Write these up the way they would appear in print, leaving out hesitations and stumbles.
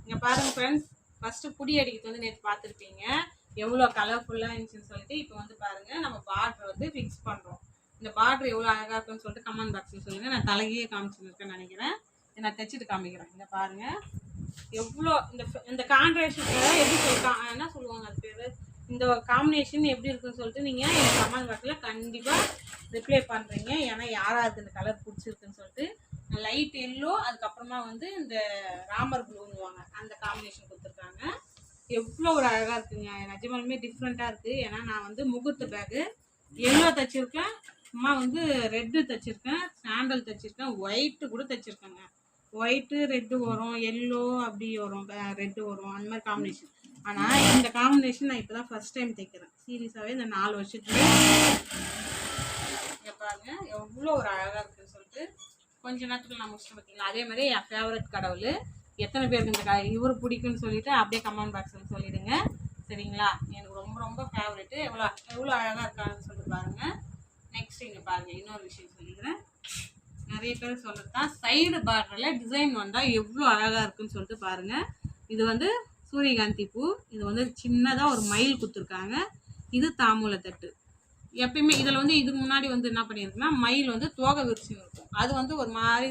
இங்கே பாருங்க friends, first புடி அடிக்கிறது வந்து நேற்று பார்த்துருப்பீங்க எவ்வளோ கலர்ஃபுல்லாக இருந்துச்சுன்னு சொல்லிட்டு. இப்போ வந்து பாருங்கள், நம்ம பார்டர் வந்து ஃபிக்ஸ் பண்ணுறோம். இந்த பார்டர் எவ்வளோ அழகாக இருக்குன்னு சொல்லிட்டு கமெண்ட் பாக்ஸில் சொல்லுங்கள். நான் தலையே காமிச்சுருக்கேன்னு நினைக்கிறேன். நான் தைச்சிட்டு காமிக்கிறேன். இங்கே பாருங்கள் எவ்வளோ இந்த கான்ட்ரேஷன் எப்படி என்ன சொல்லுவாங்க அது பேர், இந்த காம்பினேஷன் எப்படி இருக்குன்னு சொல்லிட்டு நீங்கள் எங்கள் கமெண்ட் பாக்ஸில் கண்டிப்பாக ரிப்ளை பண்ணுறீங்க. ஏன்னா யாராவது இந்த கலர் பிடிச்சிருக்குன்னு சொல்லிட்டு. லைட் எல்லோ, அதுக்கப்புறமா வந்து இந்த ராமர் ப்ளூன்னுவாங்க, அந்த காம்பினேஷன் கொடுத்துருக்காங்க. எவ்வளோ ஒரு அழகாக இருக்குங்க. நிஜமாலுமே டிஃப்ரெண்ட்டாக இருக்குது. ஏன்னா நான் வந்து முகூர்த்த பேக்கு எல்லோ தைச்சிருக்கேன், சும்மா வந்து ரெட்டு தைச்சிருக்கேன், சாண்டல் தைச்சிருக்கேன், ஒயிட்டு கூட தைச்சிருக்கேங்க. ஒயிட்டு ரெட்டு வரும், எல்லோ அப்படி வரும், ரெட்டு வரும், அந்த மாதிரி காம்பினேஷன். ஆனால் இந்த காம்பினேஷன் நான் இப்போ தான் ஃபஸ்ட் டைம் தைக்கிறேன். சீரியஸாகவே இந்த 4 வருஷத்துல. இங்கே பாருங்க எவ்வளோ ஒரு அழகாக இருக்குதுன்னு சொல்லிட்டு. கொஞ்ச நேரத்துக்கு நான் முடிச்சுட்டு பார்த்தீங்களா. அதே மாதிரி என் ஃபேவரட் கடவுள் எத்தனை பேருக்கு இந்த இவர் பிடிக்குன்னு சொல்லிட்டு அப்படியே கமெண்ட் பாக்ஸில் சொல்லிடுங்க, சரிங்களா. எனக்கு ரொம்ப ரொம்ப ஃபேவரெட்டு. எவ்வளோ அழகாக இருக்காங்கன்னு சொல்லிட்டு பாருங்கள். நெக்ஸ்ட் இங்கே பாருங்கள், இன்னொரு விஷயம் சொல்லிக்கிறேன். நிறைய பேர் சொல்கிறது தான், சைடு பார்டரில் டிசைன் வந்தால் எவ்வளோ அழகாக இருக்குன்னு சொல்லிட்டு பாருங்கள். இது வந்து சூரியகாந்தி பூ, இது வந்து சின்னதாக ஒரு மயில் கொடுத்துருக்காங்க. இது தாம்பூலத்தட்டு. எப்பயுமே இதில் வந்து இதுக்கு முன்னாடி வந்து என்ன பண்ணியிருக்குன்னா, மயில் வந்து தோகை விரிச்சு இருக்கும். அது வந்து ஒரு மாதிரி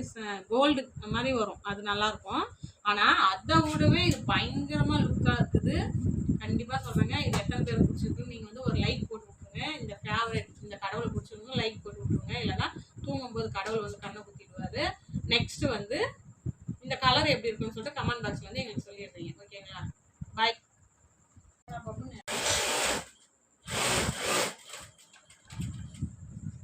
கோல்டு மாதிரி வரும், அது நல்லாயிருக்கும். ஆனால் அதை விடவே இது பயங்கரமாக லுக்காக இருக்குது. கண்டிப்பாக சொல்கிறேங்க, இது எத்தனை பேர் பிடிச்சிருக்கு நீங்கள் வந்து ஒரு லைக் போட்டு விட்ருங்க. இந்த ஃபேவரட் இந்த கடவுளை பிடிச்சிருங்க, லைக் போட்டு விட்ருங்க. இல்லைன்னா தூங்கும்போது கடவுள் வந்து கண்ணை குத்திடுவார். நெக்ஸ்ட்டு வந்து இந்த கலர் எப்படி இருக்குன்னு சொல்லிட்டு கமெண்ட் பாக்ஸில் வந்து எங்களுக்கு சொல்லிடுறீங்க, ஓகேங்களா. பாய்.